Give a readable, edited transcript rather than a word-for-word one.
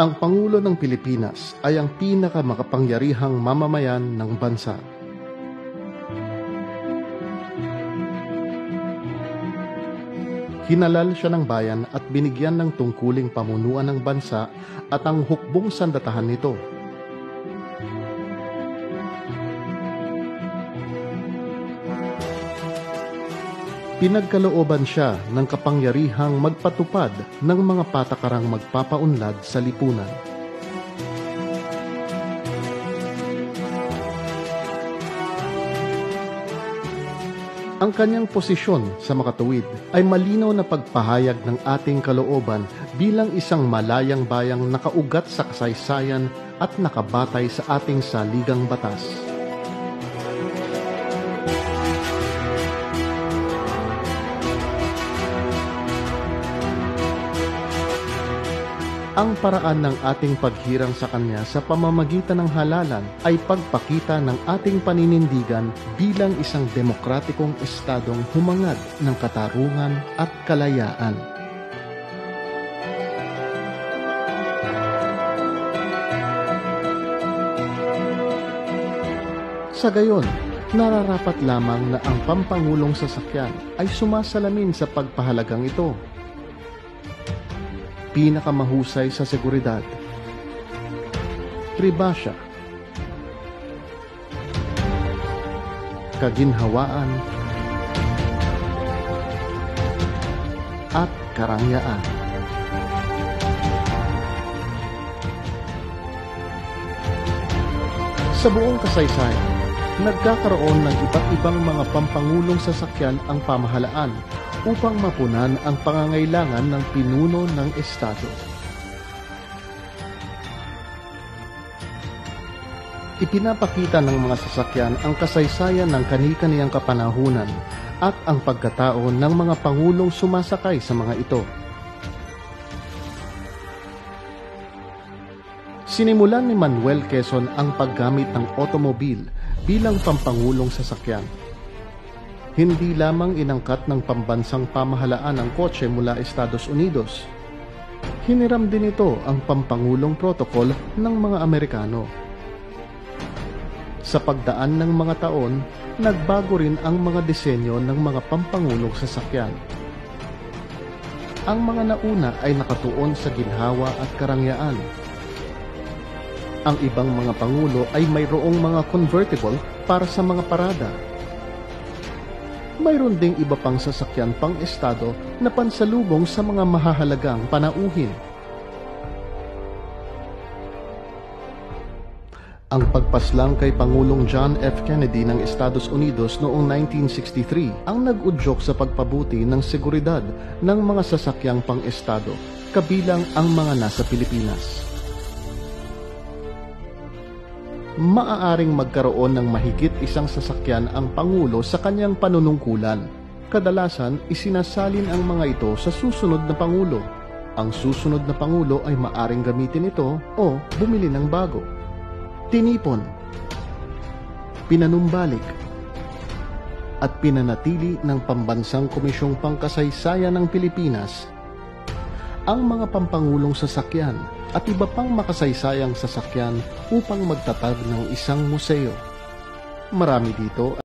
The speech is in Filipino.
Ang Pangulo ng Pilipinas ay ang pinakamakapangyarihang mamamayan ng bansa. Hinalal siya ng bayan at binigyan ng tungkuling pamunuan ng bansa at ang hukbong sandatahan nito. Pinagkalooban siya ng kapangyarihang magpatupad ng mga patakarang magpapaunlad sa lipunan. Ang kanyang posisyon sa makatuwid ay malinaw na pagpahayag ng ating kalooban bilang isang malayang bayang nakaugat sa kasaysayan at nakabatay sa ating saligang batas. Ang paraan ng ating paghirang sa Kanya sa pamamagitan ng halalan ay pagpakita ng ating paninindigan bilang isang demokratikong estadong humangad ng katarungan at kalayaan. Sa gayon, nararapat lamang na ang pampangulong sasakyan ay sumasalamin sa pagpahalagang ito. Pinakamahusay sa seguridad, tribasya, kaginhawaan, at karangyaan. Sa buong kasaysayan, nagkakaroon ng iba't ibang mga pampangulong sasakyan ang pamahalaan upang mapunan ang pangangailangan ng pinuno ng Estado. Ipinapakita ng mga sasakyan ang kasaysayan ng kani-kaniyang kapanahunan at ang pagkatao ng mga pangulong sumasakay sa mga ito. Sinimulan ni Manuel Quezon ang paggamit ng otomobil bilang pampangulong sasakyan. Hindi lamang inangkat ng pambansang pamahalaan ang kotse mula Estados Unidos. Hiniram din ito ang pampangulong protocol ng mga Amerikano. Sa pagdaan ng mga taon, nagbago rin ang mga disenyo ng mga pampangulong sasakyan. Ang mga nauna ay nakatuon sa ginhawa at karangyaan. Ang ibang mga pangulo ay mayroong mga convertible para sa mga parada. Mayroon ding iba pang sasakyan pang estado na pansalubong sa mga mahahalagang panauhin. Ang pagpaslang kay Pangulong John F. Kennedy ng Estados Unidos noong 1963 ang nag-udyok sa pagpabuti ng seguridad ng mga sasakyang pang estado, kabilang ang mga nasa Pilipinas. Maaaring magkaroon ng mahigit isang sasakyan ang Pangulo sa kanyang panunungkulan. Kadalasan, isinasalin ang mga ito sa susunod na Pangulo. Ang susunod na Pangulo ay maaaring gamitin ito o bumili ng bago. Tinipon, pinanumbalik, at pinanatili ng Pambansang Komisyong Pangkasaysayan ng Pilipinas ang mga pampangulong sasakyan at iba pang makasaysayang sasakyan upang magtatag ng isang museo. Marami dito